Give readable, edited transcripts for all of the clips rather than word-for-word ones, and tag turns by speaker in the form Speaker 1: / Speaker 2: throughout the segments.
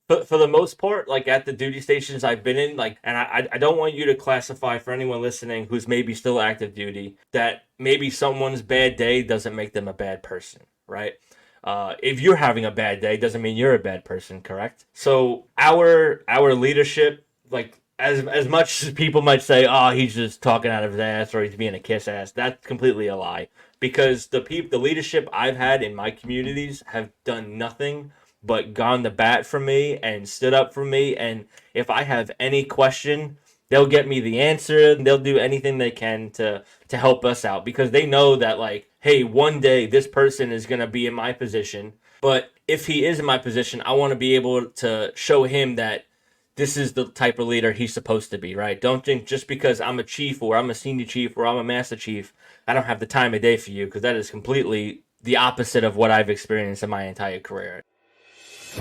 Speaker 1: For the most part, like at the duty stations I've been in, like, and I don't want you to classify for anyone listening who's maybe still active duty that maybe someone's bad day doesn't make them a bad person, right? If you're having a bad day, doesn't mean you're a bad person, correct? So our leadership, like as much as people might say, oh, he's just talking out of his ass or he's being a kiss ass, that's completely a lie. Because the leadership I've had in my communities have done nothing but gone to bat for me and stood up for me. And if I have any question, they'll get me the answer. They'll do anything they can to help us out because they know that like, hey, one day this person is gonna be in my position. But if he is in my position, I want to be able to show him that this is the type of leader he's supposed to be, right? Don't think just because I'm a chief or I'm a senior chief or I'm a master chief, I don't have the time of day for you because that is completely the opposite of what I've experienced in my entire career.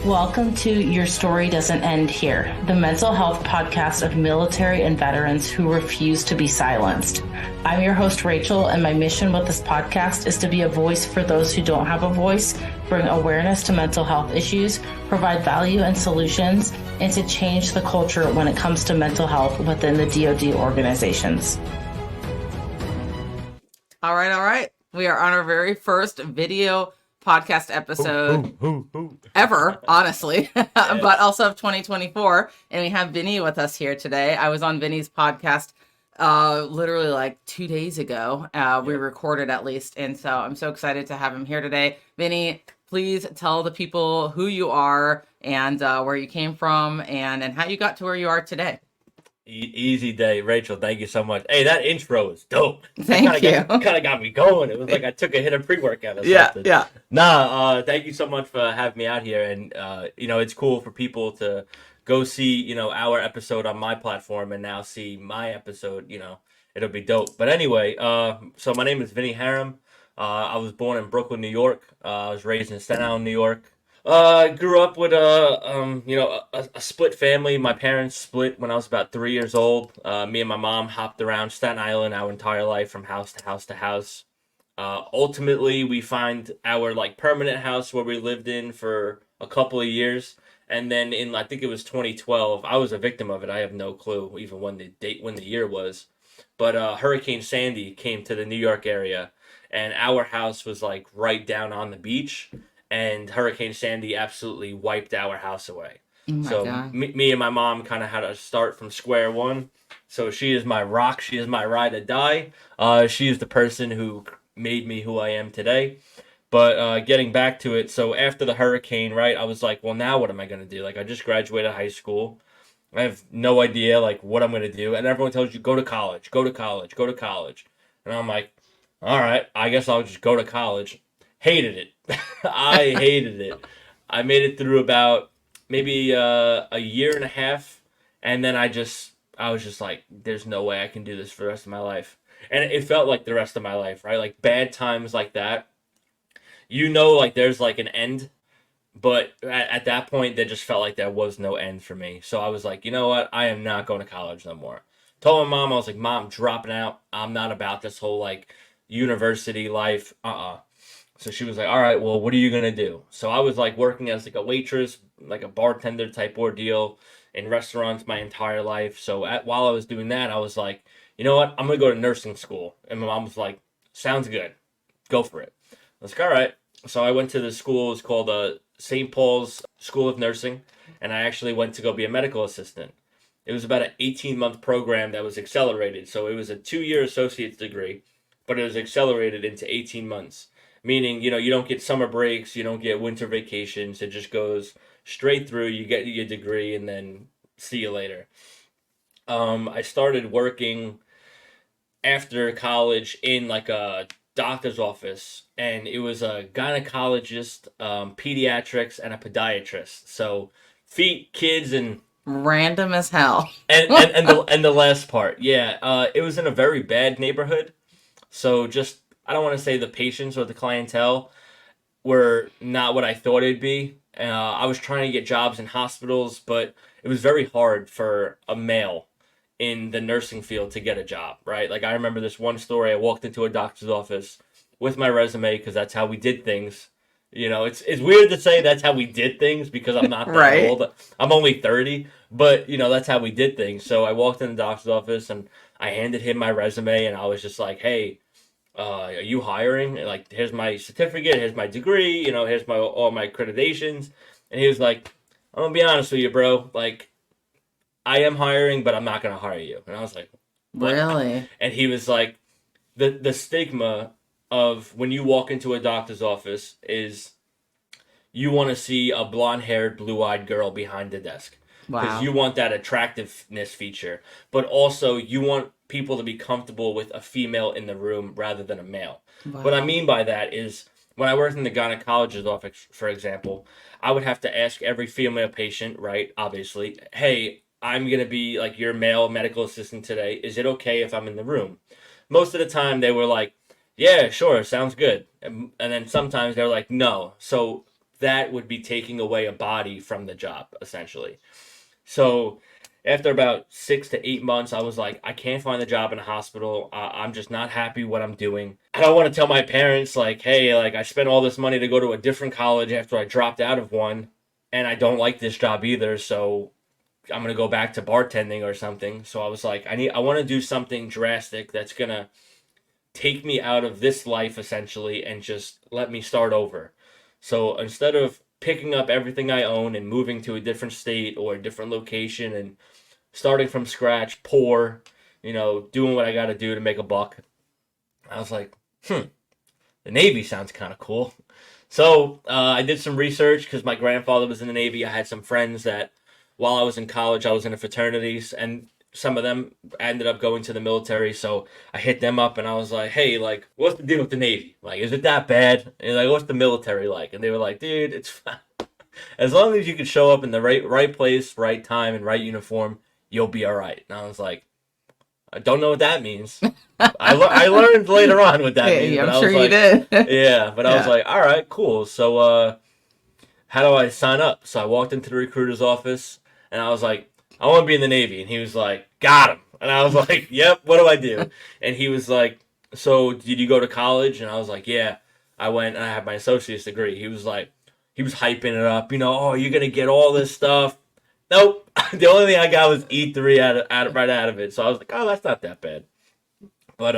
Speaker 2: Welcome to Your Story Doesn't End Here, the mental health podcast of military and veterans who refuse to be silenced. I'm your host, Rachel, and my mission with this podcast is to be a voice for those who don't have a voice, bring awareness to mental health issues, provide value and solutions, and to change the culture when it comes to mental health within the DoD organizations.
Speaker 3: All right. We are on our very first video podcast episode ever, honestly, but also of 2024. And we have Vinny with us here today. I was on Vinny's podcast literally like 2 days ago. We recorded at least. And so I'm so excited to have him here today. Vinny, please tell the people who you are and where you came from and how you got to where you are today.
Speaker 1: Easy day, Rachel. Thank you so much. Hey, that intro is dope.
Speaker 3: Thank you.
Speaker 1: Kind of got me going. It was like I took a hit of pre-workout or something.
Speaker 3: Yeah.
Speaker 1: Nah, thank you so much for having me out here. And it's cool for people to go see our episode on my platform and now see my episode. It'll be dope. But anyway, so my name is Vinny Haram. I was born in Brooklyn, New York. I was raised in Staten Island, New York. I grew up with a split family. My parents split when I was about 3 years old. Me and my mom hopped around Staten Island our entire life from house to house to house. Ultimately, we find our like permanent house where we lived in for a couple of years, and then in I think it was 2012, I was a victim of it. I have no clue even when the year was, but Hurricane Sandy came to the New York area, and our house was like right down on the beach. And Hurricane Sandy absolutely wiped our house away.
Speaker 3: Oh
Speaker 1: me and my mom kind of had to start from square one. So she is my rock. She is my ride or die. She is the person who made me who I am today. But getting back to it, so after the hurricane, right, I was like, well, now what am I going to do? Like, I just graduated high school. I have no idea, like, what I'm going to do. And everyone tells you, go to college, go to college, go to college. And I'm like, all right, I guess I'll just go to college. Hated it. I hated it. I made it through about maybe a year and a half, and then I was just like, there's no way I can do this for the rest of my life. And it felt like the rest of my life, right? Like bad times like that, like there's like an end, but at that point, there just felt like there was no end for me. So I was like, you know what? I am not going to college no more. Told my mom, I was like, Mom, dropping out. I'm not about this whole like university life. So she was like, all right, well, what are you going to do? So I was like working as like a waitress, like a bartender type ordeal in restaurants my entire life. So while I was doing that, I was like, you know what? I'm going to go to nursing school. And my mom was like, sounds good. Go for it. I was like, all right. So I went to the school. It's called St. Paul's School of Nursing. And I actually went to go be a medical assistant. It was about an 18-month program that was accelerated. So it was a 2-year associate's degree, but it was accelerated into 18 months. Meaning, you don't get summer breaks, you don't get winter vacations. It just goes straight through. You get your degree and then see you later. I started working after college in like a doctor's office, and it was a gynecologist, pediatrics, and a podiatrist. So feet, kids, and
Speaker 3: Random as hell.
Speaker 1: and the last part, yeah. It was in a very bad neighborhood, so just. I don't want to say the patients or the clientele were not what I thought it'd be. I was trying to get jobs in hospitals, but it was very hard for a male in the nursing field to get a job, right? Like I remember this one story. I walked into a doctor's office with my resume because that's how we did things. It's weird to say that's how we did things because I'm not that
Speaker 3: Right.
Speaker 1: old. I'm only 30, but that's how we did things. So I walked in the doctor's office and I handed him my resume and I was just like, "Hey, are you hiring? And, like, here's my certificate, here's my degree, here's all my accreditations." And he was like, "I'm gonna be honest with you, bro. Like, I am hiring, but I'm not gonna hire you." And I was like, "What?"
Speaker 3: Really?
Speaker 1: And he was like, "The stigma of when you walk into a doctor's office is you want to see a blonde-haired, blue-eyed girl behind the desk because
Speaker 3: Wow.
Speaker 1: you want that attractiveness feature, but also you want people to be comfortable with a female in the room rather than a male." What I
Speaker 3: Wow.
Speaker 1: mean by that is when I worked in the gynecologist's office, for example, I would have to ask every female patient, right? Obviously, "Hey, I'm gonna be like your male medical assistant today. Is it okay if I'm in the room?" Most of the time, they were like, "Yeah, sure, sounds good," and then sometimes they're like, "No." So that would be taking away a body from the job, essentially. So after about 6 to 8 months, I was like, I can't find a job in a hospital. I'm just not happy what I'm doing. I don't want to tell my parents, like, "Hey, like, I spent all this money to go to a different college after I dropped out of one, and I don't like this job either, so I'm gonna go back to bartending or something." So I was like, I want to do something drastic that's gonna take me out of this life essentially and just let me start over. So instead of picking up everything I own and moving to a different state or a different location and starting from scratch, poor, doing what I got to do to make a buck, I was like, the Navy sounds kind of cool. So I did some research because my grandfather was in the Navy. I had some friends that while I was in college, I was in a fraternities, and some of them ended up going to the military. So I hit them up and I was like, "Hey, like, what's the deal with the Navy? Like, is it that bad? And like, what's the military like?" And they were like, "Dude, it's fine. As long as you can show up in the right place, right time, and right uniform, you'll be all right." And I was like, "I don't know what that means." I learned later on what that means,
Speaker 3: Yeah,
Speaker 1: but
Speaker 3: I'm
Speaker 1: I
Speaker 3: sure
Speaker 1: was
Speaker 3: you
Speaker 1: like,
Speaker 3: did.
Speaker 1: yeah, but I was
Speaker 3: Yeah.
Speaker 1: like, "All right, cool." So how do I sign up? So I walked into the recruiter's office and I was like, "I want to be in the Navy." And he was like, "Got him." And I was like, "Yep, what do I do?" And he was like, "So did you go to college?" And I was like, "Yeah, I went and I have my associate's degree." He was hyping it up, "Oh, you're going to get all this stuff." Nope. The only thing I got was E3 right out of it. So I was like, "Oh, that's not that bad." But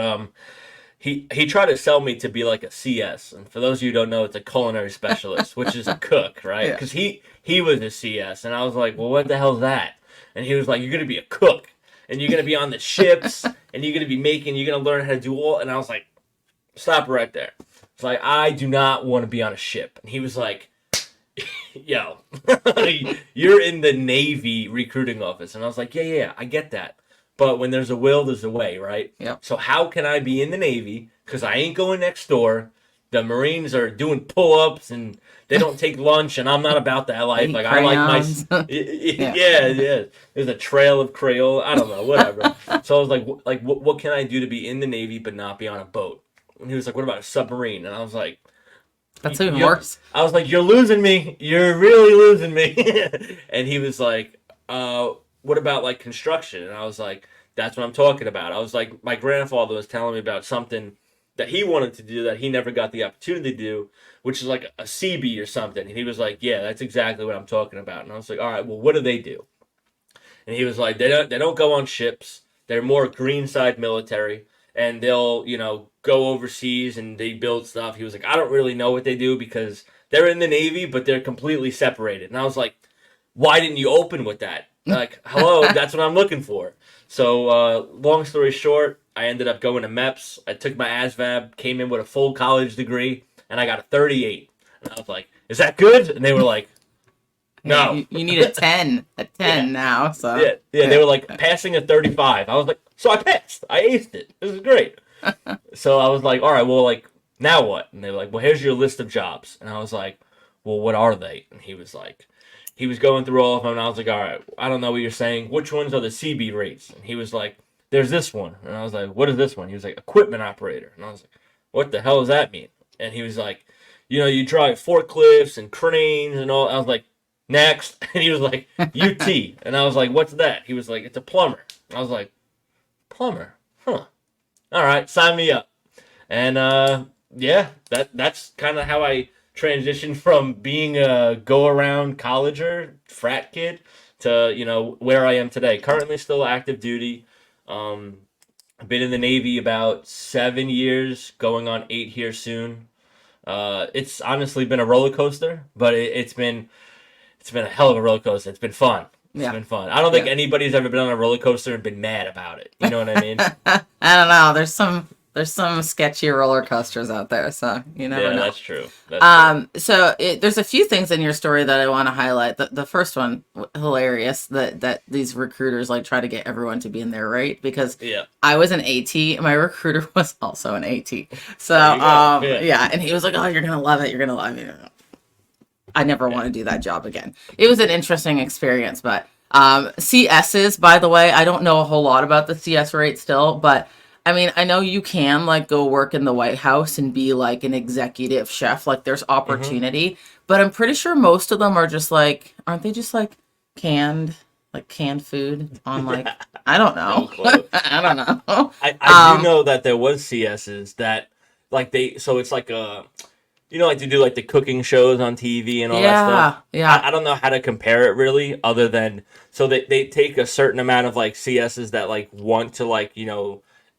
Speaker 1: he tried to sell me to be like a CS, and for those of you who don't know, it's a culinary specialist, which is a cook, right?
Speaker 3: Yeah.
Speaker 1: Because he was a CS, and I was like, "Well, what the hell's that?" And he was like, "You're gonna be a cook, and you're gonna be on the ships, and you're gonna learn how to do all." And I was like, "Stop right there." It's like, I do not want to be on a ship. And he was like, "Yo, you're in the Navy recruiting office," and I was like, "Yeah, I get that." But when there's a will, there's a way, right?
Speaker 3: Yep.
Speaker 1: So how can I be in the Navy? Because I ain't going next door. The Marines are doing pull-ups and they don't take lunch, and I'm not about that life.
Speaker 3: Eat
Speaker 1: Like I like my,
Speaker 3: crayons. Yeah.
Speaker 1: yeah. There's a trail of Crayola. I don't know, whatever. So I was like, what can I do to be in the Navy but not be on a boat? And he was like, "What about a submarine?" And I was like,
Speaker 3: That's even
Speaker 1: "You-"
Speaker 3: worse.
Speaker 1: I was like, "You're losing me. You're really losing me." And he was like, "What about like construction?" And I was like, "That's what I'm talking about." I was like, my grandfather was telling me about something that he wanted to do that he never got the opportunity to do, which is like a CB or something. And he was like, "Yeah, that's exactly what I'm talking about." And I was like, "All right, well, what do they do?" And he was like, they don't go on ships. They're more green side military, and they'll go overseas and they build stuff. He was like, "I don't really know what they do because they're in the Navy, but they're completely separated." And I was like, "Why didn't you open with that?" Like, hello, that's what I'm looking for. So, long story short, I ended up going to MEPS. I took my ASVAB, came in with a full college degree, and I got a 38. And I was like, "Is that good?" And they were like,
Speaker 3: Yeah,
Speaker 1: "No."
Speaker 3: you need a 10. A 10
Speaker 1: Yeah.
Speaker 3: now. So
Speaker 1: Yeah, they were like passing a 35. I was like, so I passed. I aced it. This is great. So I was like, all right, well, like, now what? And they were like, well, here's your list of jobs. And I was like, well, what are they? And he was like, he was going through all of them. And I was like, all right, I don't know what you're saying. Which ones are the CB rates? And he was like, there's this one. And I was like, what is this one? He was like, equipment operator. And I was like, what the hell does that mean? And he was like, you drive forklifts and cranes and all. I was like, next. And he was like, UT. And I was like, what's that? He was like, it's a plumber. I was like, plumber? Huh. All right, sign me up. And yeah, that's kind of how I transition from being a go-around colleger, frat kid, to, where I am today. Currently still active duty. I've been in the Navy about 7 years, going on 8 here soon. It's honestly been a roller coaster, but it's been a hell of a roller coaster. It's been fun. It's been fun. I don't think anybody's ever been on a roller coaster and been mad about it. You know what I mean?
Speaker 3: I don't know. There's some sketchy roller coasters out there, so you never know.
Speaker 1: That's true.
Speaker 3: So there's a few things in your story that I want to highlight. The first one, hilarious, that these recruiters like try to get everyone to be in there, right? Because I was an AT, my recruiter was also an AT. So and he was like, "Oh, you're gonna love it. You're gonna love it." I never want to do that job again. It was an interesting experience, but CSs, by the way, I don't know a whole lot about the CS rate still, but I mean, I know you can like go work in the White House and be like an executive chef. Like there's opportunity, but I'm pretty sure most of them are just like, aren't they just like canned food on like, I don't know. I don't know.
Speaker 1: I do know that there was CSs that like so it's like like to do like the cooking shows on TV and all that stuff. Yeah. I don't know how to compare it really, other than so they take a certain amount of like CSs that like want to like,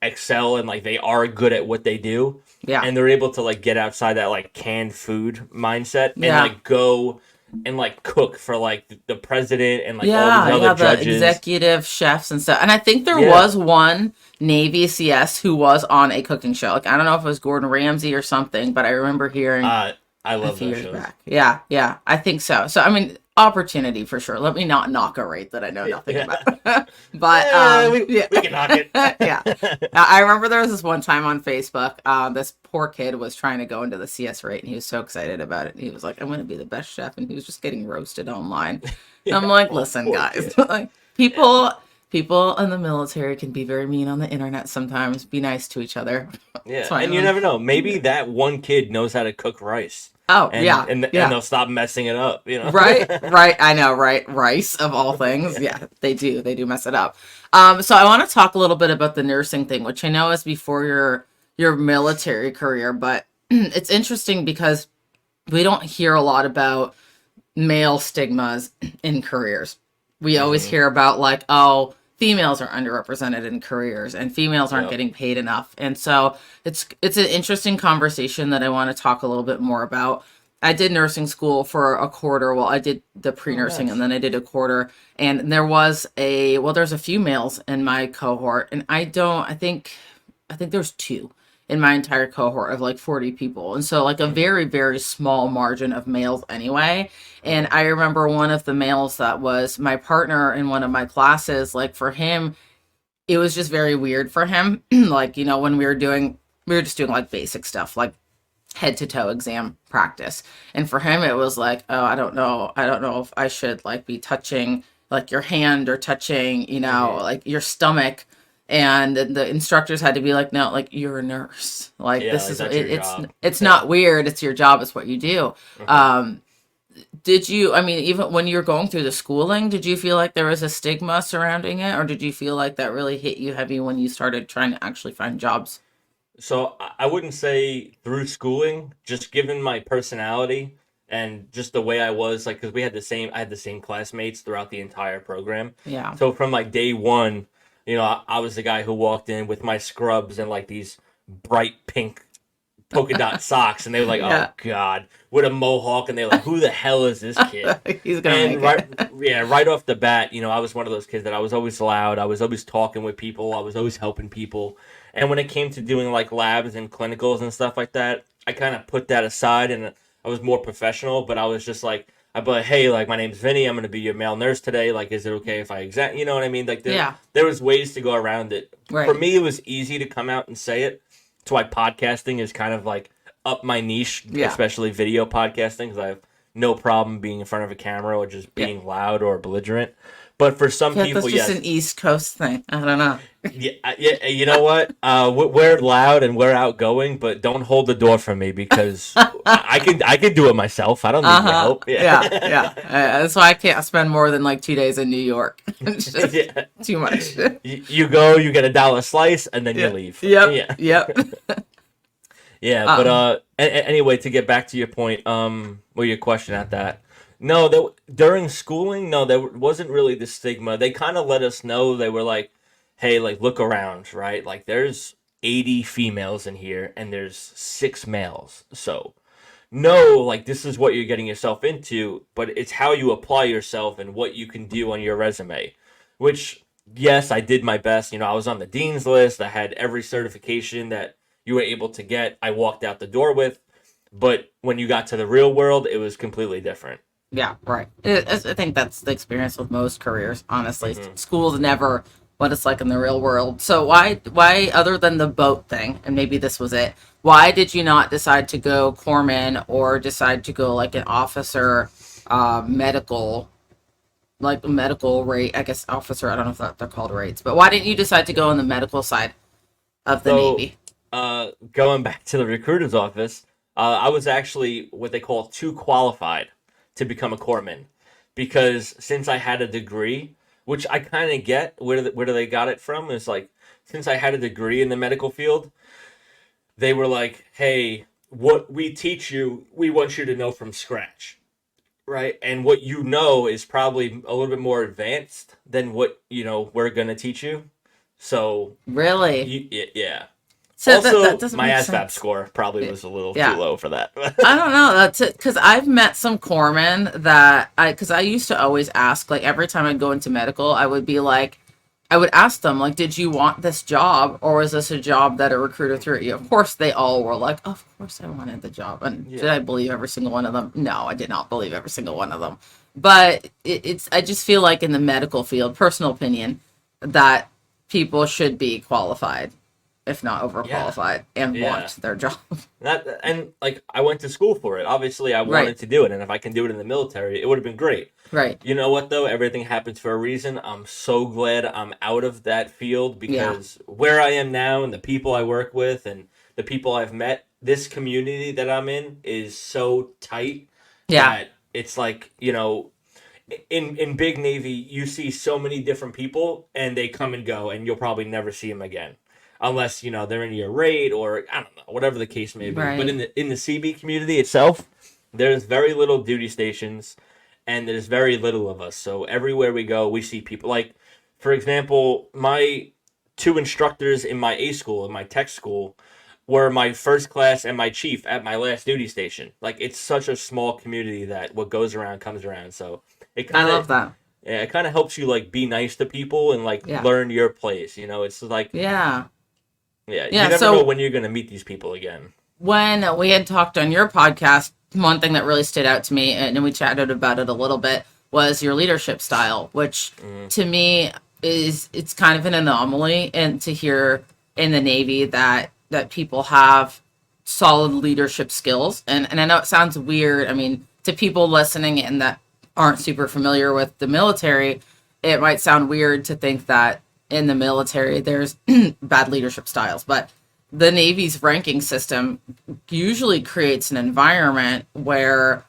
Speaker 1: excel and like they are good at what they do. Yeah. And they're able to like get outside that like canned food mindset and like go and like cook for like the president and like all these other judges.
Speaker 3: The executive chefs and stuff. And I think there was one Navy CS who was on a cooking show. Like I don't know if it was Gordon Ramsay or something, but I remember hearing
Speaker 1: I love those shows.
Speaker 3: Back. Yeah, I think so. So I mean, opportunity for sure. Let me not knock a rate that I know nothing about. But
Speaker 1: we can knock it.
Speaker 3: Yeah. I remember there was this one time on Facebook, this poor kid was trying to go into the CS rate and he was so excited about it. He was like, I'm going to be the best chef. And he was just getting roasted online. I'm like, listen, guys, like people in the military can be very mean on the internet sometimes. Be nice to each other.
Speaker 1: Yeah. And you never know. Maybe that one kid knows how to cook rice.
Speaker 3: Oh,
Speaker 1: and they'll stop messing it up,
Speaker 3: Right. I know, right? Rice, of all things. Yeah, they do. They do mess it up. So I want to talk a little bit about the nursing thing, which I know is before your military career, but it's interesting because we don't hear a lot about male stigmas in careers. We always hear about like, oh, females are underrepresented in careers and females aren't getting paid enough. And so it's an interesting conversation that I want to talk a little bit more about. I did nursing school for a quarter. Well, I did the pre-nursing and then I did a quarter. And there's a few males in my cohort. And I think there's 2 in my entire cohort of like 40 people. And so like a very, very small margin of males anyway. And I remember one of the males that was my partner in one of my classes, like for him, it was just very weird for him. Like, when we were just doing like basic stuff, like head to toe exam practice. And for him, it was like, oh, I don't know if I should like be touching like your hand or touching, like your stomach. And the instructors had to be like, no, like you're a nurse. Like this is it's not weird. It's your job. It's what you do. Did you? I mean, even when you were going through the schooling, did you feel like there was a stigma surrounding it, or did you feel like that really hit you heavy when you started trying to actually find jobs?
Speaker 1: So I wouldn't say through schooling, just given my personality and just the way I was, like, because I had the same classmates throughout the entire program. Yeah. So from like day one. I was the guy who walked in with my scrubs and like these bright pink polka dot socks, and they were like, "Oh God," with a mohawk, and they were like, "Who the hell is this kid?"
Speaker 3: He's gonna make
Speaker 1: it. Right off the bat, I was one of those kids that I was always loud. I was always talking with people. I was always helping people. And when it came to doing like labs and clinicals and stuff like that, I kind of put that aside, and I was more professional. But I was just like, I'd be like, hey, like, my name's Vinny. I'm going to be your male nurse today. Like, is it okay if I you know what I mean? Like, there was ways to go around it. Right. For me, it was easy to come out and say it. That's why podcasting is kind of, like, up my niche, especially video podcasting, because I have no problem being in front of a camera or just being loud or belligerent. But for some people,
Speaker 3: that's just an East Coast thing. I don't know.
Speaker 1: Yeah, you know what? We're loud and we're outgoing, but don't hold the door for me because I can do it myself. I don't need your help.
Speaker 3: Yeah. That's why I can't spend more than like 2 days in New York. It's just too much.
Speaker 1: You go, you get $1 slice, and then you leave.
Speaker 3: Yep.
Speaker 1: Yeah, but anyway, to get back to your point, or your question at that, no, during schooling, no, there wasn't really the stigma. They kind of let us know. They were like, "Hey, like look around, right? Like there's 80 females in here, and there's 6 males. So no, like this is what you're getting yourself into, but it's how you apply yourself and what you can do on your resume." Which, yes, I did my best. I was on the dean's list. I had every certification that you were able to get. I walked out the door with. But when you got to the real world, it was completely different.
Speaker 3: Yeah, right. I think that's the experience with most careers, honestly.
Speaker 1: Mm-hmm.
Speaker 3: School's never what it's like in the real world. So why, other than the boat thing, and maybe this was it, why did you not decide to go corpsman or decide to go like an officer, medical, like medical rate? I guess officer, I don't know if they're called rates, but why didn't you decide to go on the medical side of the Navy?
Speaker 1: Going back to the recruiter's office, I was actually what they call too qualified to become a corpsman, because since I had a degree, which I kind of get where they got it from, is like, since I had a degree in the medical field, they were like, "Hey, what we teach you, we want you to know from scratch, right? And what you know is probably a little bit more advanced than what we're gonna teach you." So
Speaker 3: Really?
Speaker 1: yeah.
Speaker 3: So
Speaker 1: Also,
Speaker 3: that doesn't
Speaker 1: my
Speaker 3: make
Speaker 1: ASVAB
Speaker 3: sense.
Speaker 1: score probably was a little
Speaker 3: Yeah.
Speaker 1: too low for that.
Speaker 3: I don't know. That's it. Because I've met some corpsmen that because I used to always ask, like every time I'd go into medical, I would be like, I would ask them, like, did you want this job, or was this a job that a recruiter threw at you? Of course, they all were like, of course I wanted the job. And did I believe every single one of them? No, I did not believe every single one of them. But I just feel like in the medical field, personal opinion, that people should be qualified, if not overqualified, and want their job.
Speaker 1: And like, I went to school for it. Obviously, I wanted to do it, and if I can do it in the military, it would have been great.
Speaker 3: Right.
Speaker 1: You know what, though? Everything happens for a reason. I'm so glad I'm out of that field, because where I am now and the people I work with and the people I've met, this community that I'm in is so tight that it's like, in big Navy, you see so many different people, and they come and go, and you'll probably never see them again. Unless, they're in your raid, or I don't know, whatever the case may be.
Speaker 3: Right.
Speaker 1: But in the CB community itself, there's very little duty stations, and there's very little of us. So everywhere we go, we see people. Like, for example, my 2 instructors in my A school, in my tech school, were my first class and my chief at my last duty station. Like, it's such a small community that what goes around comes around. So
Speaker 3: I love that.
Speaker 1: Yeah, it kind of helps you, like, be nice to people and, like, learn your place. It's like...
Speaker 3: Yeah.
Speaker 1: Yeah, you never know when you're going to meet these people again.
Speaker 3: When we had talked on your podcast, one thing that really stood out to me, and we chatted about it a little bit, was your leadership style, which to me it's kind of an anomaly, and to hear in the Navy that people have solid leadership skills. And I know it sounds weird. I mean, to people listening and that aren't super familiar with the military, it might sound weird to think that in the military there's bad leadership styles, but the Navy's ranking system usually creates an environment where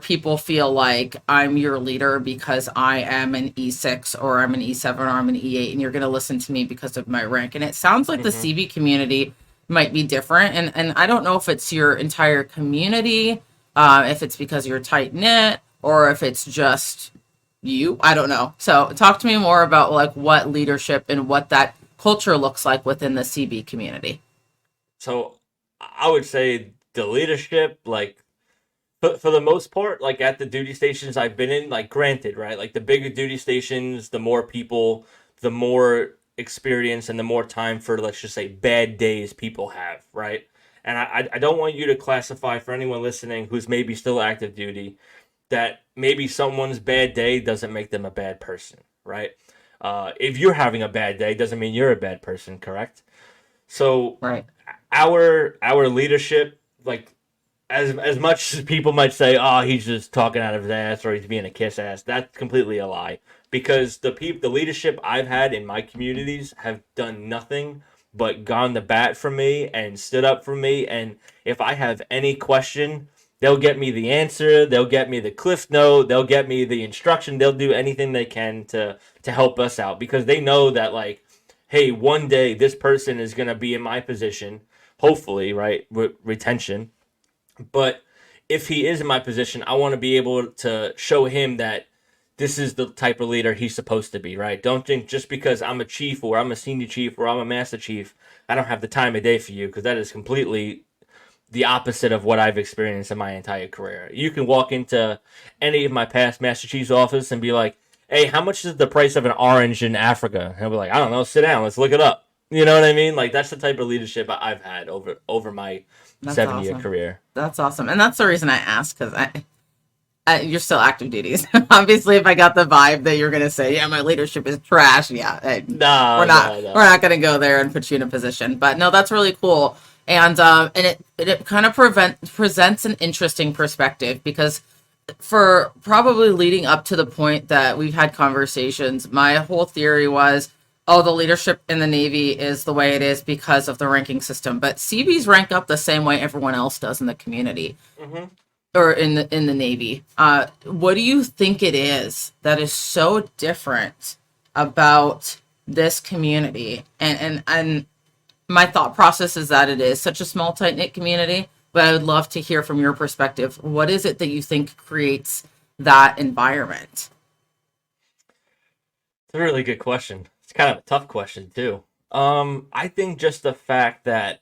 Speaker 3: people feel like, I'm your leader because I am an E6 or I'm an E7 or I'm an E8, and you're going to listen to me because of my rank. And it sounds like the CB community might be different, and I don't know if it's your entire community, if it's because you're tight knit, or if it's just you. I don't know. So talk to me more about like what leadership and what that culture looks like within the CB community.
Speaker 1: So I would say the leadership, like, for the most part, like at the duty stations I've been in, like, granted, right, like the bigger duty stations, the more people, the more experience and the more time for, let's just say, bad days people have, right? And I don't want you to classify, for anyone listening who's maybe still active duty, that maybe someone's bad day doesn't make them a bad person, right? If you're having a bad day, doesn't mean you're a bad person, correct? So our leadership, like, as much as people might say, oh, he's just talking out of his ass or he's being a kiss ass, that's completely a lie. Because the leadership I've had in my communities have done nothing but gone to bat for me and stood up for me. And if I have any question, they'll get me the answer. They'll get me the cliff note. They'll get me the instruction. They'll do anything they can to help us out, because they know that, like, hey, one day this person is going to be in my position. hopefully, right, retention. But if he is in my position, I want to be able to show him that this is the type of leader he's supposed to be, right? Don't think just because I'm a chief or I'm a senior chief or I'm a master chief, I don't have the time of day for you, because that is completely the opposite of what I've experienced in my entire career. You can walk into any of my past Master Chief's office and be like, hey, how much is the price of an orange in Africa? And I'll be like, I don't know, sit down, let's look it up. You know what I mean? Like, that's the type of leadership I've had over my
Speaker 3: That's
Speaker 1: 7-year
Speaker 3: awesome.
Speaker 1: career.
Speaker 3: That's awesome. And that's the reason I asked, because you're still active duties. Obviously, if I got the vibe that you're gonna say, "Yeah, my leadership is trash," yeah,
Speaker 1: No,
Speaker 3: we're not
Speaker 1: no,
Speaker 3: we're
Speaker 1: no.
Speaker 3: not gonna go there and put you in a position. But no, that's really cool, and it kind of presents an interesting perspective, because for probably leading up to the point that we've had conversations, my whole theory was, oh, the leadership in the Navy is the way it is because of the ranking system, but CBs rank up the same way everyone else does in the community
Speaker 1: Hmm.
Speaker 3: or in the Navy. What do you think it is that is so different about this community? And my thought process is that it is such a small, tight knit community. But I would love to hear from your perspective. What is it that you think creates that environment?
Speaker 1: It's a really good question. It's kind of a tough question too. I think just the fact that,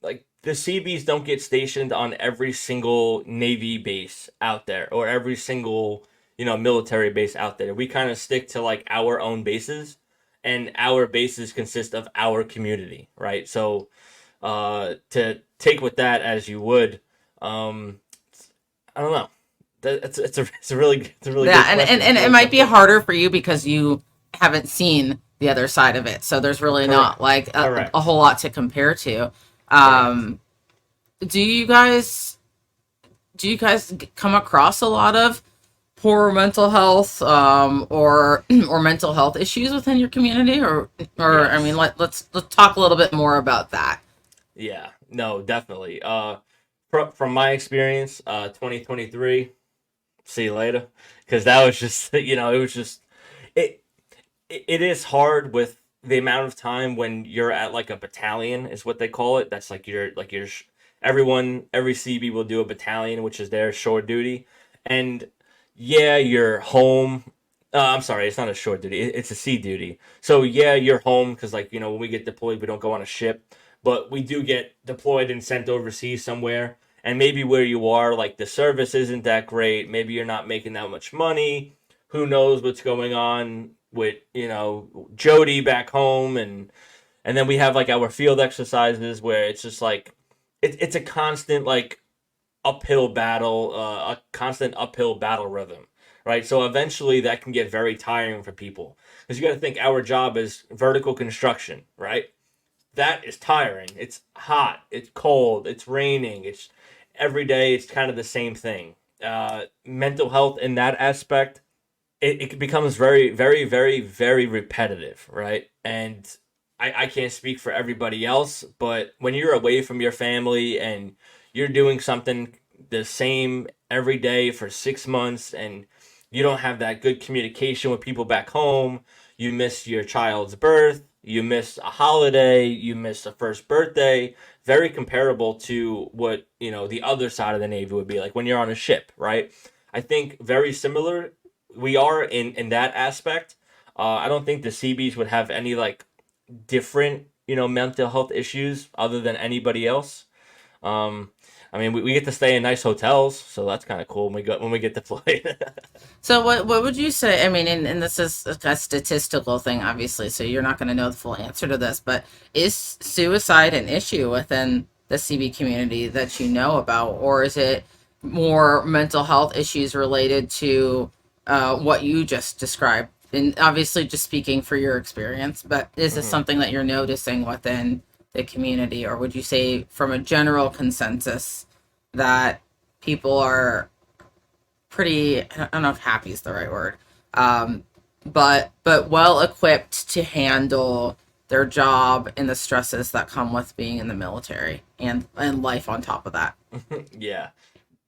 Speaker 1: like, the CBs don't get stationed on every single Navy base out there, or every single, military base out there. We kind of stick to like our own bases, and our bases consist of our community, right? So, to take with that as you would, um, I don't know. It's a really
Speaker 3: Yeah,
Speaker 1: good question.
Speaker 3: and
Speaker 1: It's
Speaker 3: it
Speaker 1: really
Speaker 3: might be
Speaker 1: simple.
Speaker 3: harder for you because you haven't seen the other side of it. So there's really not
Speaker 1: Correct.
Speaker 3: like a
Speaker 1: Correct.
Speaker 3: whole lot to compare to.
Speaker 1: Correct.
Speaker 3: Um, do you guys come across a lot of poor mental health or mental health issues within your community, or I mean,
Speaker 1: Yes.
Speaker 3: let's talk a little bit more about that.
Speaker 1: Yeah. No, definitely. From my experience, 2023. See you later. Because that was just, it was just it. It is hard with the amount of time when you're at like a battalion, is what they call it. That's like every CB will do a battalion, which is their shore duty, and yeah, you're home. I'm sorry, it's not a shore duty. It's a sea duty. So yeah, you're home because, like, when we get deployed, we don't go on a ship, but we do get deployed and sent overseas somewhere. And maybe where you are, like, the service isn't that great. Maybe you're not making that much money. Who knows what's going on with, Jody back home, and then we have like our field exercises where it's just like it's a constant, like, uphill battle, a constant uphill battle rhythm, right? So eventually that can get very tiring for people, because you got to think our job is vertical construction, right? That is tiring. It's hot, it's cold, it's raining, it's every day, it's kind of the same thing. Mental health in that aspect, it becomes very, very, very, very repetitive, right? And I can't speak for everybody else, but when you're away from your family and you're doing something the same every day for 6 months, and you don't have that good communication with people back home, you miss your child's birth, you miss a holiday, you miss a first birthday, very comparable to what, the other side of the Navy would be like when you're on a ship, right? I think very similar we are in that aspect. I don't think the CBs would have any, like, different, mental health issues other than anybody else. Um, I mean, we get to stay in nice hotels, so that's kind of cool when we get deployed.
Speaker 3: So what would you say? I mean, and this is a statistical thing, obviously, so you're not going to know the full answer to this, but is suicide an issue within the CB community that you know about, or is it more mental health issues related to what you just described? And obviously, just speaking for your experience, but is this
Speaker 1: Mhm.
Speaker 3: something that you're noticing within the community, or would you say, from a general consensus, that people are pretty, I don't know if happy is the right word, um, but well equipped to handle their job and the stresses that come with being in the military and life on top of that?
Speaker 1: Yeah.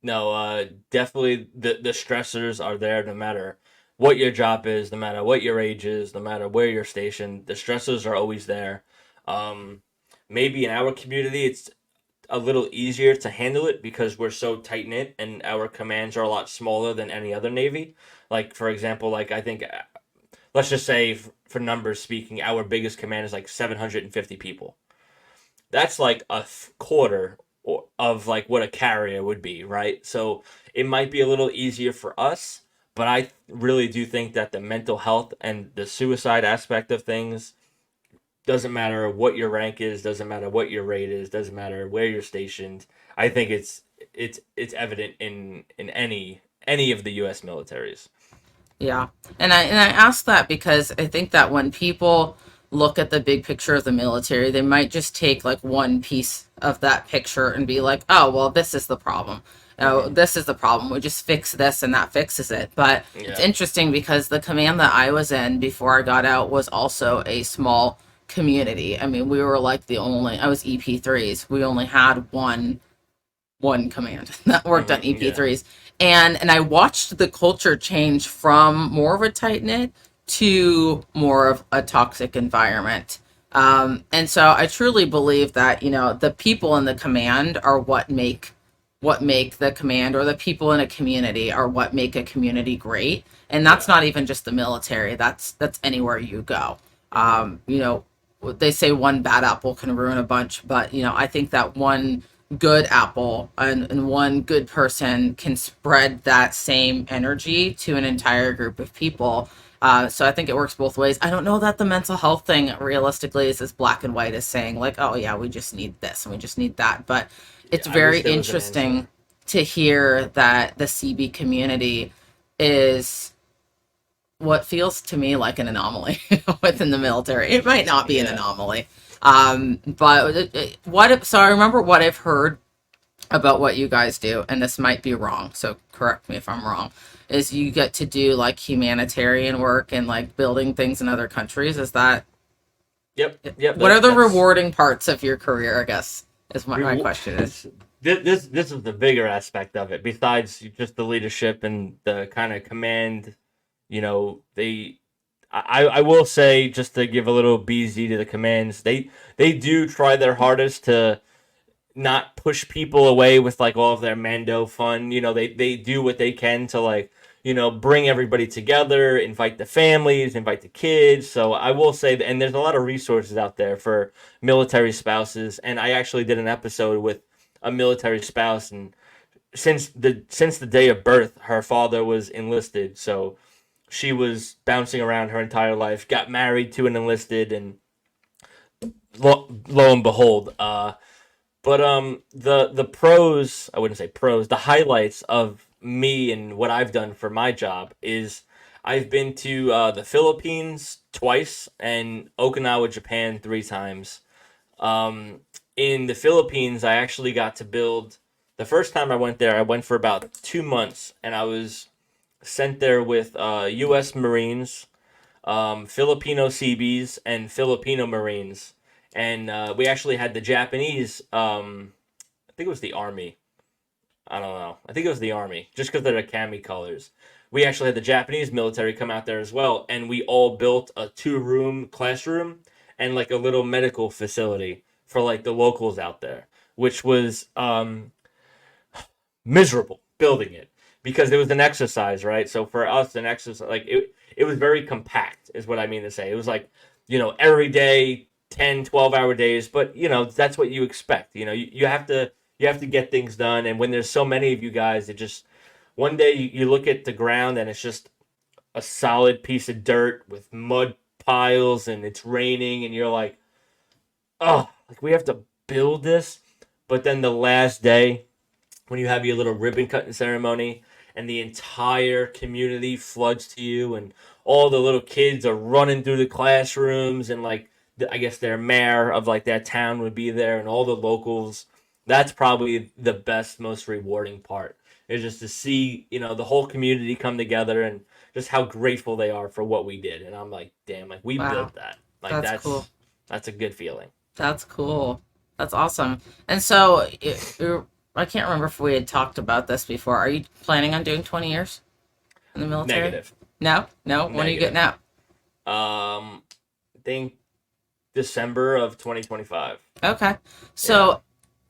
Speaker 1: No, definitely the stressors are there no matter what your job is, no matter what your age is, no matter where you're stationed. The stressors are always there. Um, maybe in our community it's a little easier to handle it because we're so tight knit and our commands are a lot smaller than any other Navy. Like, for example, like I think, let's just say for numbers speaking, our biggest command is like 750 people. That's like a quarter of like what a carrier would be, right? So it might be a little easier for us, but I really do think that the mental health and the suicide aspect of things doesn't matter what your rank is, doesn't matter what your rate is, doesn't matter where you're stationed. I think it's evident in any of the U.S. militaries.
Speaker 3: Yeah. And I ask that because I think that when people look at the big picture of the military, they might just take like one piece of that picture and be like, oh, well, this is the problem. Oh, this is the problem. We just fix this and that fixes it. But it's interesting because the command that I was in before I got out was also a small community. I mean, we were like I was EP3s. We only had one command that worked on EP3s. And I watched the culture change from more of a tight knit to more of a toxic environment. And so I truly believe that, the people in the command are what make the command, or the people in a community are what make a community great. And that's not even just the military. That's anywhere you go. They say one bad apple can ruin a bunch, but I think that one good apple and one good person can spread that same energy to an entire group of people. So I think it works both ways. I don't know that the mental health thing realistically is as black and white as saying like, oh yeah, we just need this and we just need that. But it's very interesting to hear that the CB community is what feels to me like an anomaly within the military. It might not be an anomaly. But so I remember what I've heard about what you guys do, and this might be wrong, so correct me if I'm wrong, is you get to do like humanitarian work and like building things in other countries. Is that?
Speaker 1: Yep.
Speaker 3: What are the rewarding parts of your career, I guess, is what my question is.
Speaker 1: This is the bigger aspect of it, besides just the leadership and the kind of command, I will say, just to give a little BZ to the commands, they do try their hardest to not push people away with like all of their Mando fun. They do what they can to like, bring everybody together, invite the families, invite the kids. So I will say, and there's a lot of resources out there for military spouses. And I actually did an episode with a military spouse, and since the day of birth, her father was enlisted. So she was bouncing around her entire life, got married to an enlisted, and lo and behold, the pros, I wouldn't say pros, the highlights of me and what I've done for my job is I've been to the Philippines twice and Okinawa, Japan 3 times. In the Philippines, I actually got to build, the first time I went there, I went for about 2 months, and I was sent there with U.S. Marines, Filipino Seabees, and Filipino Marines. And we actually had the Japanese, I think it was the Army. I don't know. I think it was the Army, just because they're the cami colors. We actually had the Japanese military come out there as well, and we all built a 2-room classroom and like a little medical facility for like the locals out there, which was miserable building it because it was an exercise, right? So for us, an exercise, like it was very compact is what I mean to say. It was like, every day, 10, 12-hour days, but that's what you expect. You have to get things done. And when there's so many of you guys, it just, one day you look at the ground and it's just a solid piece of dirt with mud piles and it's raining and you're like, oh, like we have to build this. But then the last day, when you have your little ribbon cutting ceremony and the entire community floods to you and all the little kids are running through the classrooms and like, I guess their mayor of like that town would be there and all the locals. That's probably the best, most rewarding part, is just to see, the whole community come together and just how grateful they are for what we did. And I'm like, damn, like we built that. Like that's cool. That's a good feeling.
Speaker 3: That's cool. That's awesome. And so I can't remember if we had talked about this before. Are you planning on doing 20 years in the military?
Speaker 1: Negative.
Speaker 3: No? When are you getting out?
Speaker 1: I think December of 2025.
Speaker 3: Okay. So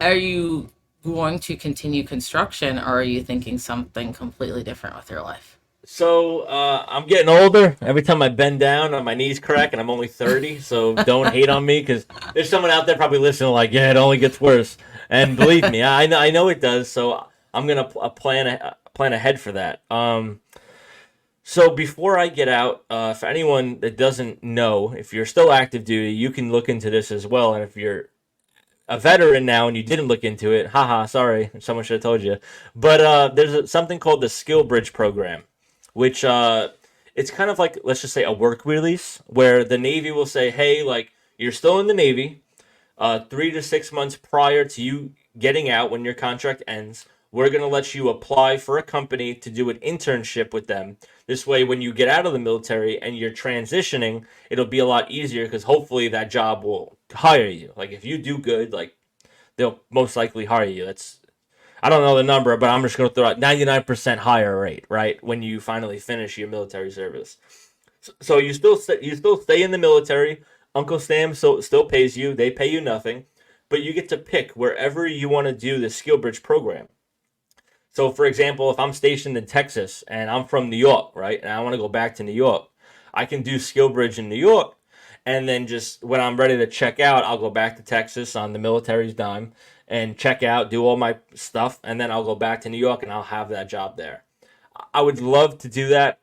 Speaker 3: are you going to continue construction, or are you thinking something completely different with your life?
Speaker 1: So I'm getting older. Every time I bend down, my knees crack, and I'm only 30. So don't hate on me, because there's someone out there probably listening like, yeah, it only gets worse. And believe me, I know it does. So I'm gonna plan ahead for that. So before I get out, for anyone that doesn't know, if you're still active duty, you can look into this as well. And if you're a veteran now and you didn't look into it, haha, sorry, someone should have told you. But there's something called the Skill Bridge program, which it's kind of like, let's just say, a work release, where the Navy will say, hey, like, you're still in the Navy, 3 to 6 months prior to you getting out when your contract ends, we're going to let you apply for a company to do an internship with them. This way, when you get out of the military and you're transitioning, it'll be a lot easier, because hopefully that job will hire you. Like, if you do good, like, they'll most likely hire you. I don't know the number, but I'm just going to throw out 99% higher rate, right, when you finally finish your military service. So you still stay in the military. Uncle Sam still pays you. They pay you nothing. But you get to pick wherever you want to do the Skill Bridge program. So, for example, if I'm stationed in Texas and I'm from New York, right, and I want to go back to New York, I can do Skill Bridge in New York, and then just when I'm ready to check out, I'll go back to Texas on the military's dime and check out, do all my stuff, and then I'll go back to New York and I'll have that job there. I would love to do that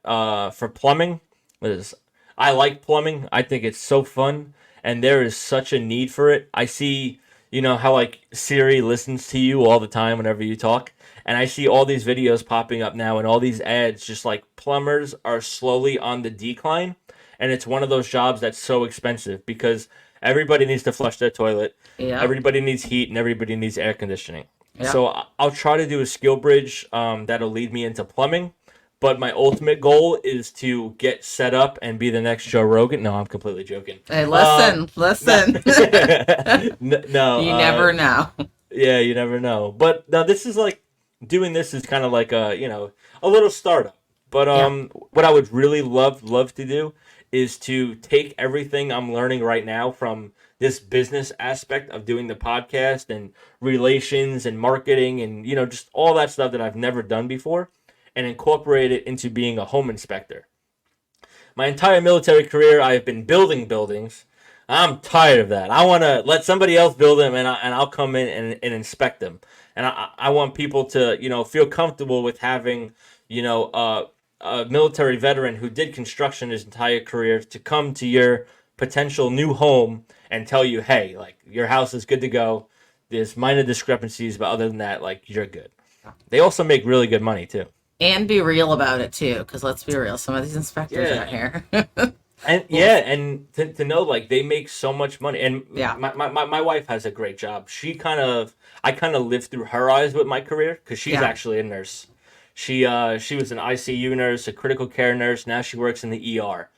Speaker 1: for plumbing, because I like plumbing. I think it's so fun, and there is such a need for it. I see, how like Siri listens to you all the time whenever you talk. And I see all these videos popping up now and all these ads, just like plumbers are slowly on the decline. And it's one of those jobs that's so expensive, because everybody needs to flush their toilet.
Speaker 3: Yeah.
Speaker 1: Everybody needs heat, and everybody needs air conditioning.
Speaker 3: Yeah.
Speaker 1: So I'll try to do a skill bridge that'll lead me into plumbing. But my ultimate goal is to get set up and be the next Joe Rogan. No, I'm completely joking.
Speaker 3: Hey, listen.
Speaker 1: No.
Speaker 3: You never know.
Speaker 1: Yeah, you never know. But now this is like, doing this is kind of like a little startup. But what I would really love to do is to take everything I'm learning right now from this business aspect of doing the podcast and relations and marketing and just all that stuff that I've never done before, and incorporate it into being a home inspector. My entire military career, I've been building buildings. I'm tired of that. I want to let somebody else build them, and I'll come in and inspect them. And I want people to, feel comfortable with having, a military veteran who did construction his entire career to come to your potential new home and tell you, hey, like, your house is good to go. There's minor discrepancies, but other than that, like, you're good. They also make really good money, too.
Speaker 3: And be real about it, too, because let's be real. Some of these inspectors out here.
Speaker 1: And to know, like, they make so much money. And my wife has a great job. I kind of lived through her eyes with my career, because she's actually a nurse. She was an ICU nurse, a critical care nurse. Now she works in the ER.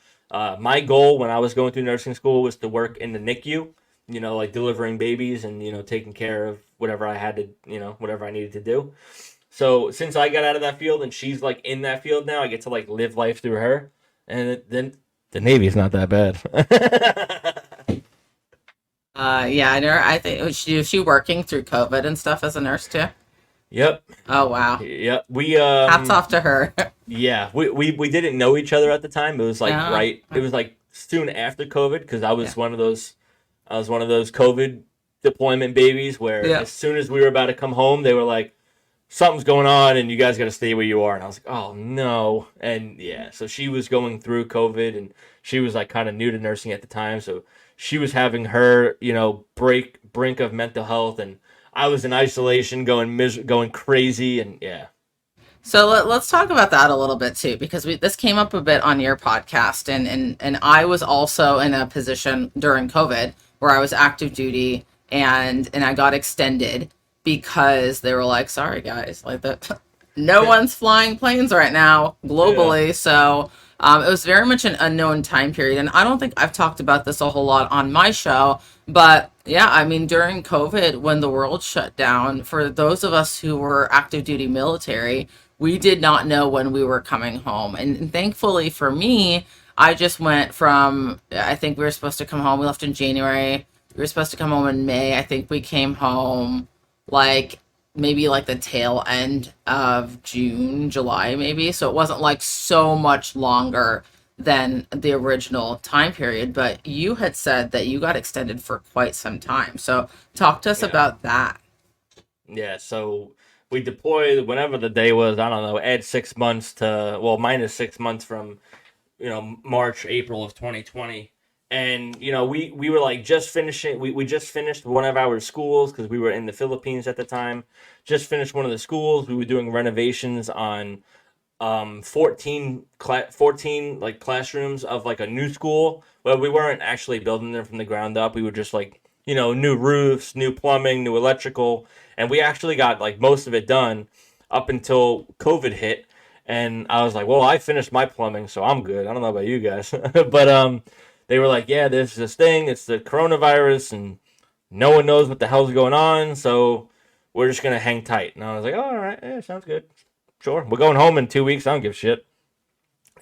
Speaker 1: My goal when I was going through nursing school was to work in the NICU, like delivering babies and, taking care of whatever I had to, whatever I needed to do. So since I got out of that field and she's like in that field now, I get to like live life through her. And then the Navy's not that bad.
Speaker 3: I know. I think was she working through COVID and stuff as a nurse too.
Speaker 1: Yep.
Speaker 3: Oh wow.
Speaker 1: Yep. We
Speaker 3: hats off to her.
Speaker 1: Yeah, we didn't know each other at the time. It was like it was like soon after COVID, because I was one of those COVID deployment babies where as soon as we were about to come home, they were like, something's going on and you guys got to stay where you are. And I was like, oh no. And so she was going through COVID, and she was like kind of new to nursing at the time. So she was having her, brink of mental health, and I was in isolation going crazy. And
Speaker 3: So let's talk about that a little bit too, because this came up a bit on your podcast, and I was also in a position during COVID where I was active duty, and I got extended because they were like, sorry guys, like no one's flying planes right now globally. So it was very much an unknown time period. And I don't think I've talked about this a whole lot on my show, but during COVID, when the world shut down, for those of us who were active duty military, we did not know when we were coming home. And thankfully for me, I just went from, I think we were supposed to come home. We left in January. We were supposed to come home in May. I think we came home like maybe like the tail end of June, July, maybe. So it wasn't like so much longer than the original time period. But you had said that you got extended for quite some time. So talk to us about that.
Speaker 1: Yeah, so we deployed whenever the day was, I don't know, add 6 months to, well, minus 6 months from, March, April of 2020. And, we were like just finishing, we just finished one of our schools because we were in the Philippines at the time. Just finished one of the schools. We were doing renovations on 14 like classrooms of like a new school. Well, we weren't actually building them from the ground up. We were just like, new roofs, new plumbing, new electrical. And we actually got like most of it done up until COVID hit. And I was like, well, I finished my plumbing, so I'm good. I don't know about you guys. But they were like, yeah, there's this thing. It's the coronavirus, and no one knows what the hell's going on. So we're just going to hang tight. And I was like, oh, all right. Yeah, sounds good. Sure. We're going home in 2 weeks. I don't give a shit.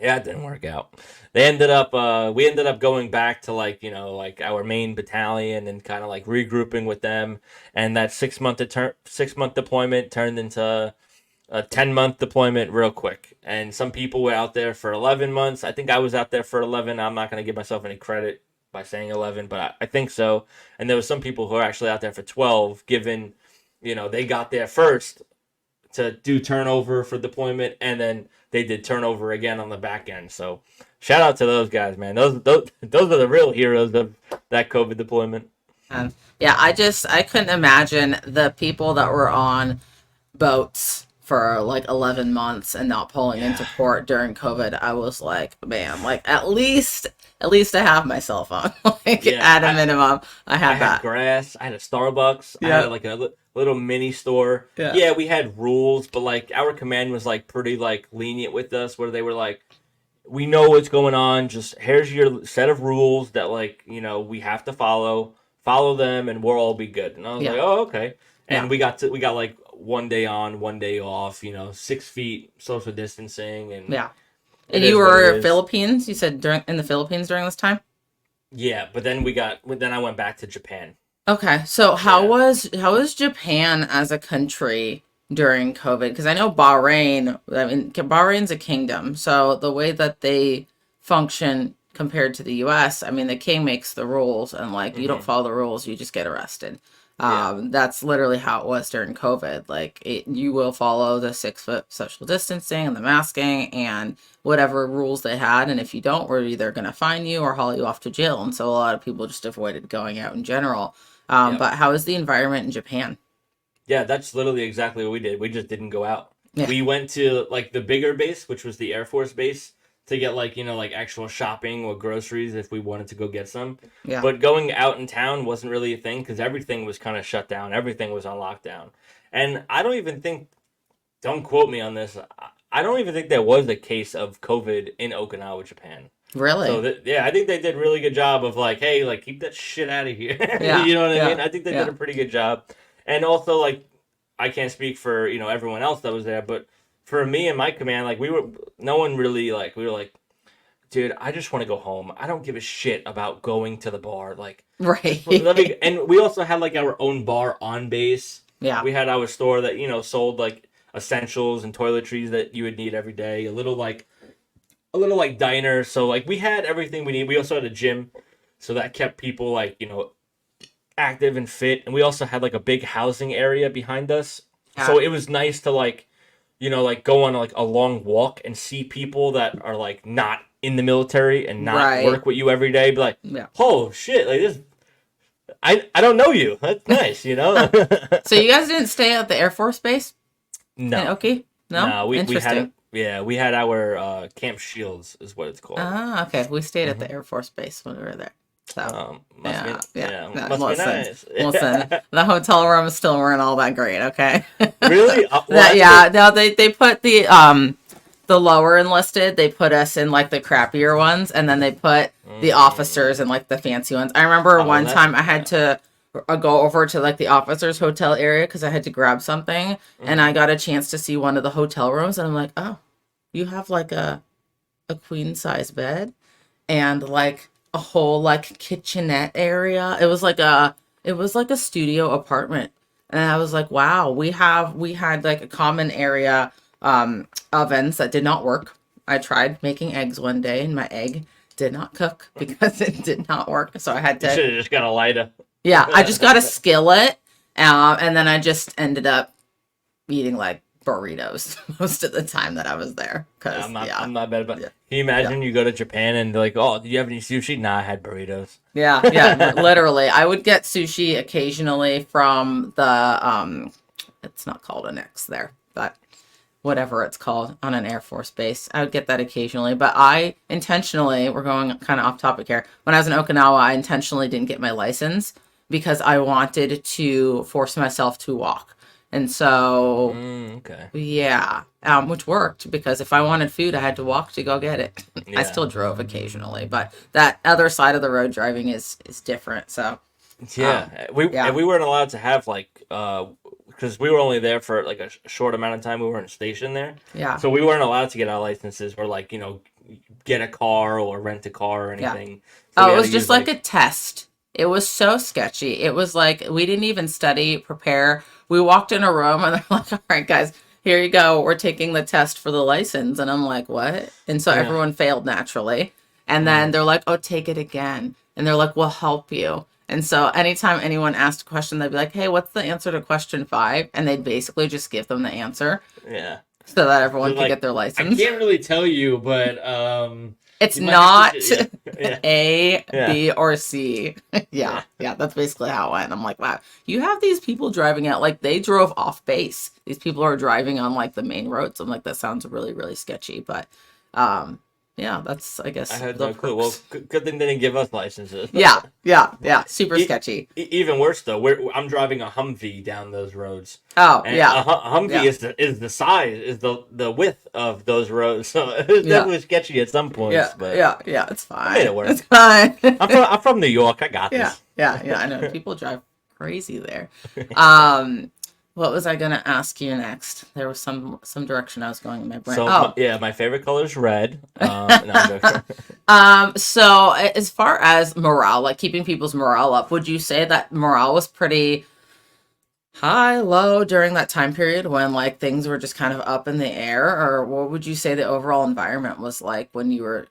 Speaker 1: Yeah, it didn't work out. We ended up going back to like our main battalion and kind of like regrouping with them. And that 6 month deployment turned into a 10-month deployment real quick. And some people were out there for 11 months. I think I was out there for 11. I'm not going to give myself any credit by saying 11, but I think so. And there was some people who are actually out there for 12, given, they got there first to do turnover for deployment, and then they did turnover again on the back end. So shout out to those guys, man. Those are the real heroes of that COVID deployment.
Speaker 3: Yeah, I couldn't imagine the people that were on boats for like 11 months and not pulling into port during COVID. I was like, man, like at least I have my cell phone. At a minimum, I had
Speaker 1: grass. I had a Starbucks. I had like a little mini store. Yeah, we had rules, but like our command was like pretty like lenient with us, where they were like, we know what's going on. Just here's your set of rules that like we have to follow them, and we'll all be good. And I was like, oh, okay. And we got like 1 day on, 1 day off. 6 feet social distancing, and
Speaker 3: And you were Philippines. You said in the Philippines during this time.
Speaker 1: Yeah, but then I went back to Japan.
Speaker 3: Okay, so how was Japan as a country during COVID? Because I know Bahrain. I mean, Bahrain's a kingdom, so the way that they function compared to the U.S., I mean, the king makes the rules, and like you don't follow the rules, you just get arrested. That's literally how it was during COVID. Like you will follow the 6 foot social distancing and the masking and whatever rules they had. And if you don't, we're either going to fine you or haul you off to jail. And so a lot of people just avoided going out in general. But how is the environment in Japan?
Speaker 1: Yeah, that's literally exactly what we did. We just didn't go out.
Speaker 3: Yeah.
Speaker 1: We went to like the bigger base, which was the Air Force base, to get like actual shopping or groceries if we wanted to go get some.
Speaker 3: Yeah.
Speaker 1: But going out in town wasn't really a thing because everything was kind of shut down. Everything was on lockdown. And I don't even think, don't quote me on this, I don't even think there was a case of COVID in Okinawa, Japan.
Speaker 3: Really?
Speaker 1: So I think they did a really good job of like, hey, like keep that shit out of here.
Speaker 3: Yeah.
Speaker 1: You know what I mean? I think they did a pretty good job. And also like, I can't speak for, everyone else that was there, but for me and my command, like we were like, dude, I just want to go home. I don't give a shit about going to the bar. Like,
Speaker 3: right.
Speaker 1: And we also had like our own bar on base.
Speaker 3: Yeah.
Speaker 1: We had our store that, sold like essentials and toiletries that you would need every day. A little like diner. So like we had everything we need. We also had a gym. So that kept people like, active and fit. And we also had like a big housing area behind us. Yeah. So it was nice to like, like go on like a long walk and see people that are like not in the military and not work with you every day. Be like, oh shit, like this, I don't know you. That's nice,
Speaker 3: So you guys didn't stay at the Air Force Base?
Speaker 1: No.
Speaker 3: Okay. No,
Speaker 1: we had our Camp Shields is what it's called.
Speaker 3: Ah, okay. We stayed at the Air Force Base when we were there. So
Speaker 1: must be nice.
Speaker 3: Listen, the hotel rooms still weren't all that great. Okay.
Speaker 1: Really?
Speaker 3: No, they put the lower enlisted. They put us in like the crappier ones, and then they put the officers in like the fancy ones. I remember one time I had to go over to like the officers' hotel area because I had to grab something, and I got a chance to see one of the hotel rooms, and I'm like, oh, you have like a queen size bed. and like a whole like kitchenette area. It was like a studio apartment. And I was like, wow, we had like a common area ovens that did not work. I tried making eggs one day and my egg did not cook because it did not work. So I had
Speaker 1: You
Speaker 3: to,
Speaker 1: should have just got a lighter.
Speaker 3: yeah, I just got a skillet. And then I just ended up eating like burritos most of the time that I was there. Cause
Speaker 1: I'm not bad about.
Speaker 3: Yeah.
Speaker 1: Can you imagine you go to Japan and they're like, "Oh, do you have any sushi?" Nah, I had burritos.
Speaker 3: yeah, literally. I would get sushi occasionally from the it's not called an X there, but whatever it's called on an Air Force base. I would get that occasionally, but I intentionally, we're going kind of off topic here. When I was in Okinawa, I intentionally didn't get my license because I wanted to force myself to walk. And so,
Speaker 1: Okay.
Speaker 3: yeah, which worked because if I wanted food, I had to walk to go get it. I
Speaker 1: Yeah.
Speaker 3: still drove occasionally, but that other side of the road driving is different. So,
Speaker 1: Yeah,
Speaker 3: yeah.
Speaker 1: we weren't allowed to have like because we were only there for like a short amount of time. We weren't stationed there,
Speaker 3: yeah.
Speaker 1: so we weren't allowed to get our licenses or like get a car or rent a car or anything. So we
Speaker 3: Oh, it
Speaker 1: had
Speaker 3: was
Speaker 1: to
Speaker 3: just
Speaker 1: use,
Speaker 3: like a test. It was so sketchy. It was like we didn't even study, prepare. We walked in a room and they're like, all right, guys, here you go. We're taking the test for the license. And I'm like, what? And so
Speaker 1: Yeah.
Speaker 3: everyone failed naturally. And then they're like, oh, take it again. And they're like, we'll help you. And so anytime anyone asked a question, they'd be like, hey, what's the answer to question 5? And they'd basically just give them the answer
Speaker 1: yeah.
Speaker 3: so that everyone
Speaker 1: So,
Speaker 3: could
Speaker 1: like,
Speaker 3: get their
Speaker 1: I
Speaker 3: license.
Speaker 1: can't really tell you, but
Speaker 3: It's
Speaker 1: you might
Speaker 3: not
Speaker 1: have to- yeah.
Speaker 3: A,
Speaker 1: Yeah.
Speaker 3: B, or C. Yeah, that's basically how it went. I'm like, wow, you have these people driving out, like they drove off base. These people are driving on like the main roads. I'm like, that sounds really, really sketchy. But yeah, that's, I guess,
Speaker 1: I had
Speaker 3: the
Speaker 1: no clue. Well,
Speaker 3: perks.
Speaker 1: good thing they didn't give us licenses.
Speaker 3: Yeah, super sketchy.
Speaker 1: Even worse though, I'm driving a Humvee down those roads.
Speaker 3: Oh,
Speaker 1: And
Speaker 3: yeah.
Speaker 1: a Humvee
Speaker 3: Yeah.
Speaker 1: is the size, is the width of those roads. So it's definitely sketchy at some points.
Speaker 3: Yeah,
Speaker 1: but
Speaker 3: yeah, it's fine.
Speaker 1: made it work.
Speaker 3: It's fine.
Speaker 1: I'm from New York. I got
Speaker 3: Yeah,
Speaker 1: this.
Speaker 3: yeah, I know. People drive crazy there. What was I gonna ask you next? There was some direction I was going in my brain.
Speaker 1: So my favorite color is red. No, I'm joking.
Speaker 3: So as far as morale, like keeping people's morale up, would you say that morale was pretty high, low during that time period when like things were just kind of up in the air, or what would you say the overall environment was like when you were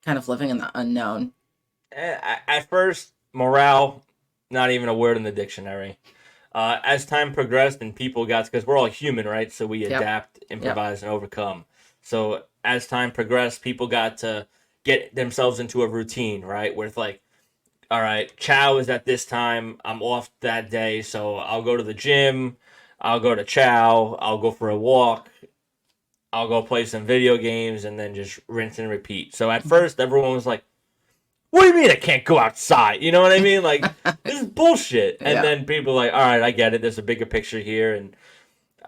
Speaker 3: kind of living in the unknown?
Speaker 1: At first, morale, not even a word in the dictionary. As time progressed and people got, because we're all human, right? So we adapt, improvise, and overcome. So as time progressed, people got to get themselves into a routine, right? Where it's like, all right, chow is at this time. I'm off that day, so I'll go to the gym. I'll go to chow. I'll go for a walk. I'll go play some video games, and then just rinse and repeat. So at first, everyone was like, what do you mean I can't go outside? You know what I mean? Like, this is bullshit. And
Speaker 3: Yeah.
Speaker 1: then people are like, all right, I get it. There's a bigger picture here. And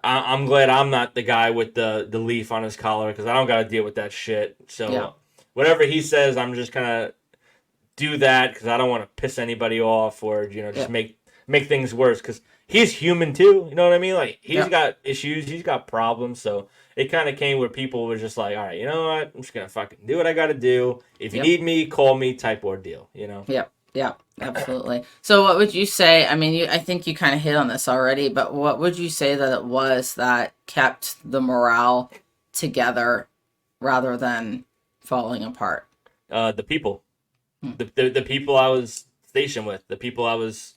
Speaker 1: I'm glad I'm not the guy with the leaf on his collar because I don't got to deal with that shit. So whatever he says, I'm just going to do that because I don't want to piss anybody off or, just make things worse because he's human too. You know what I mean? Like, he's got issues. He's got problems. So it kind of came where people were just like, all right, you know what? I'm just going to fucking do what I got to do. If you need me, call me type ordeal,
Speaker 3: Yeah, absolutely. So what would you say, I mean, I think you kind of hit on this already, but what would you say that it was that kept the morale together rather than falling apart?
Speaker 1: The people. The people I was stationed with, the people I was,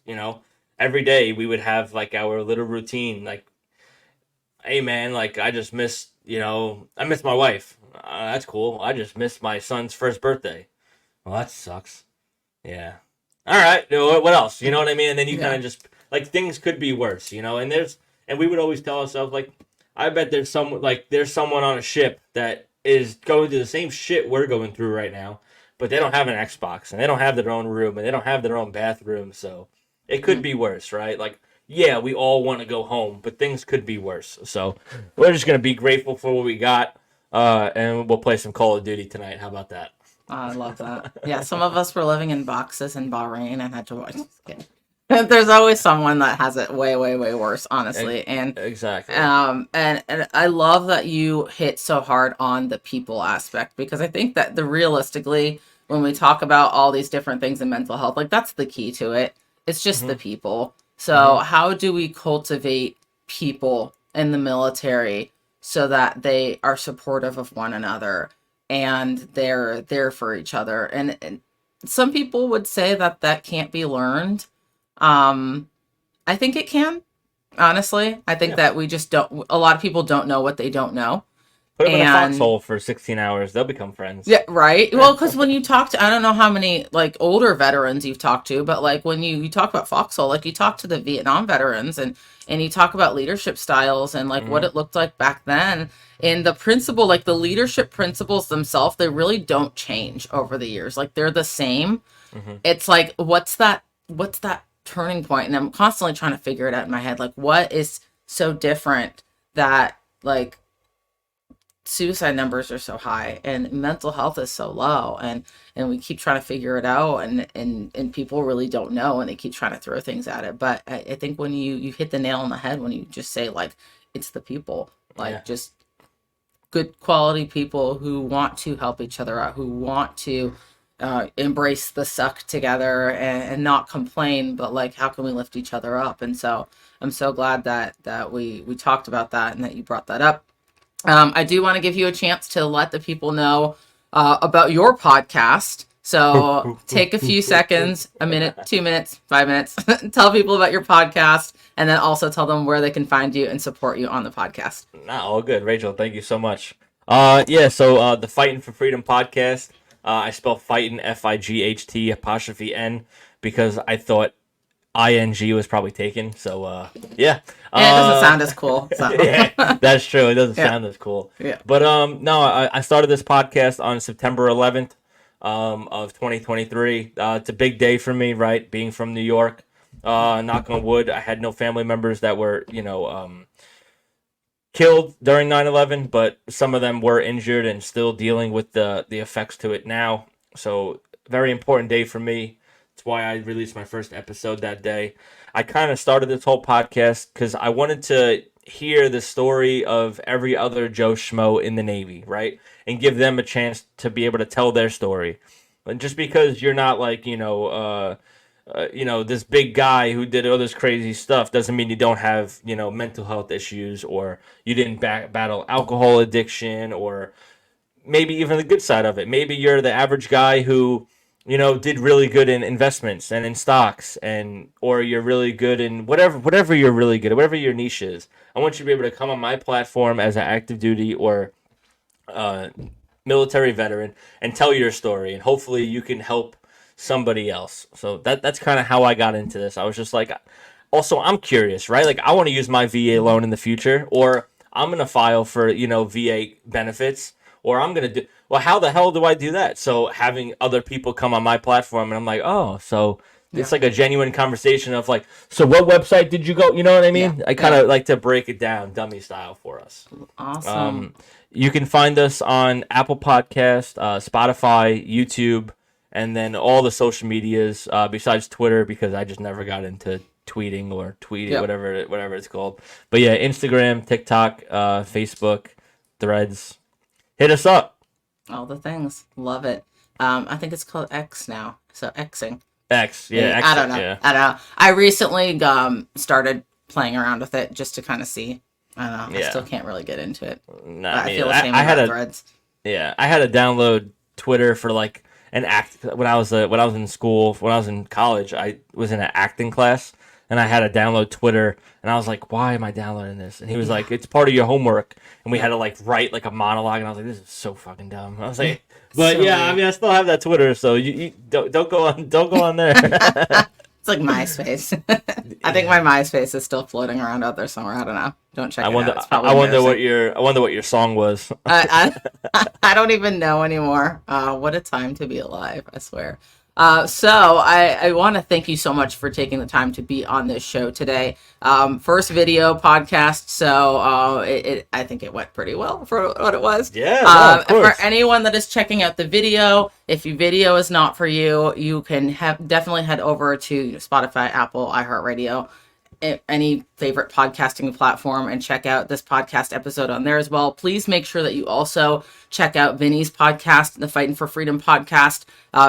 Speaker 1: every day we would have like our little routine, like, hey man, like I just missed, I missed my wife. That's cool. I just missed my son's first birthday. Well, that sucks. Yeah. All right. What else? You know what I mean? And then you kind of just like things could be worse, and we would always tell ourselves like, I bet there's someone on a ship that is going through the same shit we're going through right now, but they don't have an Xbox and they don't have their own room and they don't have their own bathroom, so it could be worse, right? Like, yeah, we all want to go home, but things could be worse. So we're just gonna be grateful for what we got, and we'll play some Call of Duty tonight. How about that?
Speaker 3: I love that. Yeah, some of us were living in boxes in Bahrain and had to watch. There's always someone that has it way, way, way worse, honestly. And
Speaker 1: exactly.
Speaker 3: And I love that you hit so hard on the people aspect because I think that realistically, when we talk about all these different things in mental health, like that's the key to it. It's just the people. So how do we cultivate people in the military so that they are supportive of one another and they're there for each other? And some people would say that that can't be learned. I think it can, honestly. I think that we just don't, a lot of people don't know what they don't know.
Speaker 1: Put them in a foxhole for 16 hours. They'll become friends.
Speaker 3: Yeah, right. Well, because when you talk to, I don't know how many like older veterans you've talked to, but like when you talk about foxhole, like you talk to the Vietnam veterans and you talk about leadership styles and like what it looked like back then. And the principle, like the leadership principles themselves, they really don't change over the years. Like they're the same. It's like, what's that turning point? And I'm constantly trying to figure it out in my head. Like what is so different that like suicide numbers are so high and mental health is so low, and we keep trying to figure it out, and people really don't know, and they keep trying to throw things at it. But I think when you hit the nail on the head when you just say like it's the people, like just good quality people who want to help each other out, who want to embrace the suck together and not complain, but like how can we lift each other up? And so I'm so glad that we talked about that and that you brought that up. I do want to give you a chance to let the people know about your podcast. So take a few seconds, a minute, 2 minutes, 5 minutes, tell people about your podcast, and then also tell them where they can find you and support you on the podcast.
Speaker 1: Nah, all good. Rachel, thank you so much. So the Fighting for Freedom podcast, I spell fighting FIGHT''N because I thought ING was probably taken. So, yeah.
Speaker 3: And it doesn't sound as cool. So.
Speaker 1: Yeah, that's true. It doesn't sound as cool.
Speaker 3: Yeah.
Speaker 1: But, no, I started this podcast on September 11th of 2023. It's a big day for me, right? Being from New York. Knock on wood, I had no family members that were, killed during 9/11, but some of them were injured and still dealing with the effects to it now. So very important day for me. That's why I released my first episode that day. I kind of started this whole podcast because I wanted to hear the story of every other Joe Schmo in the Navy, right? And give them a chance to be able to tell their story. And just because you're not like, this big guy who did all this crazy stuff doesn't mean you don't have, mental health issues, or you didn't battle alcohol addiction, or maybe even the good side of it. Maybe you're the average guy who, did really good in investments and in stocks, or you're really good in whatever you're really good at, whatever your niche is. I want you to be able to come on my platform as an active duty or military veteran and tell your story, and hopefully you can help somebody else. So that's kind of how I got into this. I was just like, also I'm curious, right? Like I want to use my VA loan in the future, or I'm going to file for, VA benefits, or I'm going to do, well, how the hell do I do that? So having other people come on my platform, and I'm like, oh, so it's like a genuine conversation of like, so what website did you go? You know what I mean? I kind of like to break it down dummy style for us.
Speaker 3: Awesome.
Speaker 1: You can find us on Apple Podcast, Spotify, YouTube, and then all the social medias besides Twitter, because I just never got into tweeting or tweeting, whatever it's called. But yeah, Instagram, TikTok, Facebook, Threads. Hit us up.
Speaker 3: All the things. Love it. I think it's called X now. So Xing.
Speaker 1: X, yeah. X,
Speaker 3: I don't know.
Speaker 1: Yeah.
Speaker 3: I don't know. I recently started playing around with it just to kind of see. I don't know. I still can't really get into it.
Speaker 1: No,
Speaker 3: I feel the same about Threads.
Speaker 1: Yeah, I had to download Twitter for like an act when I was in school. When I was in college, I was in an acting class, and I had to download Twitter, and I was like, why am I downloading this? And he was like, it's part of your homework, and we had to like write like a monologue, and I was like, this is so fucking dumb. I was like, but so yeah, weird. I mean, I still have that Twitter, so you don't go on there.
Speaker 3: It's like MySpace. I think my MySpace is still floating around out there somewhere. I don't know. Don't check it out. It's probably
Speaker 1: I wonder what your song was.
Speaker 3: I don't even know anymore. What a time to be alive, I swear. So I want to thank you so much for taking the time to be on this show today. First video podcast, so I think it went pretty well for what it was.
Speaker 1: Yeah, of course.
Speaker 3: For anyone that is checking out the video, if your video is not for you, you can definitely head over to Spotify, Apple, iHeartRadio, any favorite podcasting platform and check out this podcast episode on there as well. Please make sure that you also check out Vinny's podcast, the Fighting for Freedom podcast.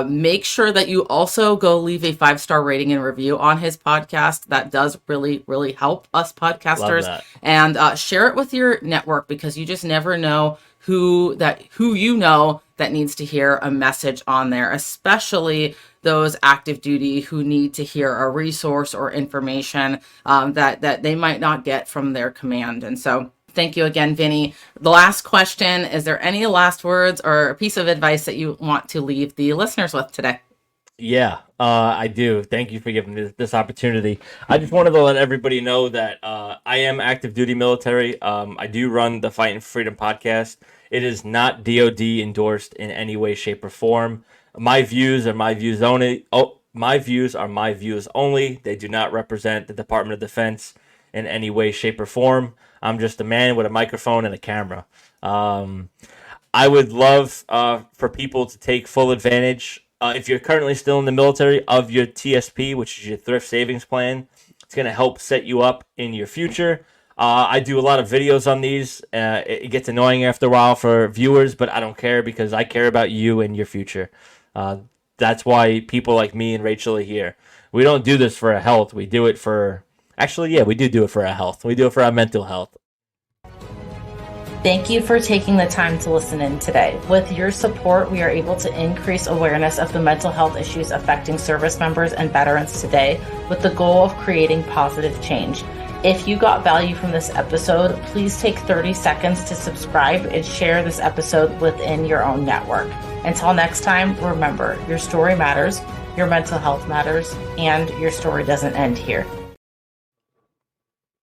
Speaker 3: Make sure that you also go leave a 5-star rating and review on his podcast. That does really, really help us podcasters. And share it with your network, because you just never know who you know that needs to hear a message on there, especially those active duty who need to hear a resource or information that they might not get from their command. And so thank you again, Vinny. The last question, is there any last words or a piece of advice that you want to leave the listeners with today?
Speaker 1: Yeah, I do. Thank you for giving me this opportunity. I just wanted to let everybody know that I am active duty military. I do run the Fighting for Freedom podcast. It is not DOD endorsed in any way, shape, or form. My views are my views only. My views are my views only. They do not represent the Department of Defense in any way, shape, or form. I'm just a man with a microphone and a camera. I would love for people to take full advantage, if you're currently still in the military, of your TSP, which is your thrift savings plan. It's going to help set you up in your future. I do a lot of videos on these. It gets annoying after a while for viewers, but I don't care, because I care about you and your future. That's why people like me and Rachel are here. We don't do this for our health. We do it for... Actually, yeah, we do it for our health. We do it for our mental health.
Speaker 2: Thank you for taking the time to listen in today. With your support, we are able to increase awareness of the mental health issues affecting service members and veterans today, with the goal of creating positive change. If you got value from this episode, please take 30 seconds to subscribe and share this episode within your own network. Until next time, remember, your story matters, your mental health matters, and your story doesn't end here.